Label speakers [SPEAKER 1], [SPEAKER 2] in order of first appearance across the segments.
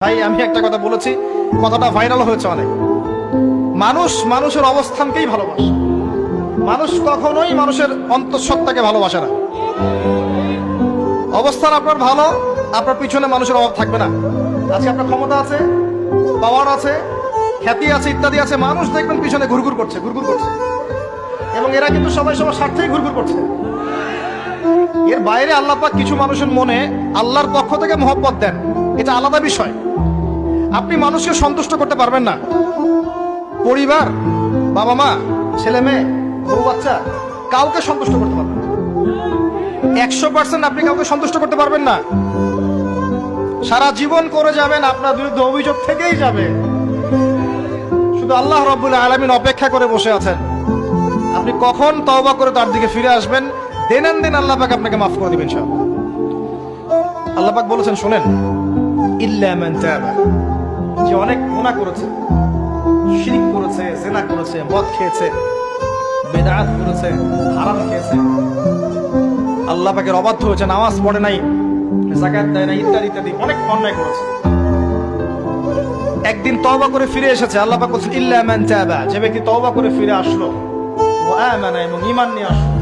[SPEAKER 1] ভাই আমি একটা কথা বলেছি, কথাটা ভাইরাল হয়েছে অনেক। মানুষ মানুষের অবস্থানকেই ভালোবাসে। মানুষ কখনোই মানুষের অন্তঃসত্ত্বাকে ভালোবাসে না। অবস্থান আপনার ভালো, আপনার পিছনে মানুষের অভাব থাকবে না। আজকে আপনার ক্ষমতা আছে, পাওয়ার আছে, খ্যাতি আছে, ইত্যাদি আছে, মানুষ দেখবেন পিছনে ঘুরঘুর করছে, ঘুরঘুর করছে, এবং এরা কিন্তু সবাই সবার স্বার্থেই ঘুরঘুর করছে। এর বাইরে আল্লাহ পাক কিছু মানুষের মনে আল্লাহর পক্ষ থেকে মহব্বত দেন, এটা আলাদা বিষয়। আপনি মানুষকে সন্তুষ্ট করতে পারবেন না। পরিবার, বাবা মা, ছেলে মেয়ে, বউ বাচ্চা, কাউকে সন্তুষ্ট করতে পারবেন না। 100% আপনি কাউকে সন্তুষ্ট করতে পারবেন না। সারা জীবন করে যাবেন, আপনার বিরুদ্ধে অভিযোগ থেকেই যাবে। শুধু আল্লাহ রাব্বুল আলামিন অপেক্ষা করে বসে আছেন, আপনি কখন তওবা করে তার দিকে ফিরে আসবেন। দিন আল্লাহ পাক আপনাকে মাফ করে দিবেন ইনশাআল্লাহ। আল্লাহ পাক বলেছেন, শুনেন, ইল্লা মান তাবা, যে অনেক গুনাহ করেছে, শিরক করেছে, জিনা করেছে, মদ খেয়েছে, বিদআত করেছে, হারাম খেয়েছে, আল্লাহ পাকের অবাধ্য হয়েছে, নামাজ পড়ে নাই, যাকাত দেয় না, ইত্যাদি ইত্যাদি অনেক অন্যায় করেছে, একদিন তওবা করে ফিরে এসেছে। আল্লাহ পাক বলেছেন ইল্লা মান তাবা, যে ব্যক্তি তওবা করে ফিরে আসলো, ওয়া আমানা, এবং ঈমান নিয়ে আসলো,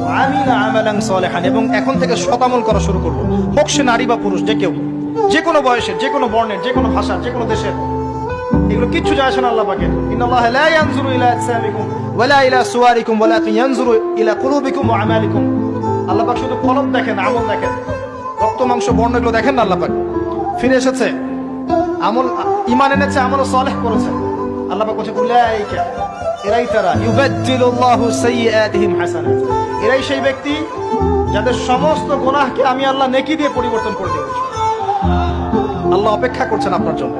[SPEAKER 1] ওয়া আমিলা আমালান সালিহান, এবং এখন থেকে সৎ আমল করা শুরু করলো, হোক সে নারী বা পুরুষ, যে কেউ, যে কোনো বয়সের, যে কোনো বর্ণের, যে কোনো ভাষার, যে কোনো দেশের, এগুলো কিচ্ছু যায় আসে না আল্লাহ পাকের। ইন্নাল্লাহা লা ইয়ানজুরু ইলা আজসামিকুম ওয়ালা ইলা সুওয়ারিকুম ওয়ালাকিন ইয়ানজুরু ইলা কুলুবিকুম ওয়া আমালিকুম। আল্লাহ পাক শুধু কলব দেখেন, আমল দেখেন, রক্ত মাংস বর্ণ এগুলো দেখেন না। আল্লাহ পাক ফিরে এসেছে, আমল, ঈমান এনেছে, আমল সালেহ করেছে। আল্লাহ পাক বলেছে উলাইকা, এরাই তারা, ইউবাদদিলুল্লাহু সাইয়্যাতিহিম হাসানাত, এরাই সেই ব্যক্তি যাদের সমস্ত গুনাহকে আমি আল্লাহ নেকি দিয়ে পরিবর্তন করে দেব। আল্লাহ অপেক্ষা করছেন আপনার জন্য।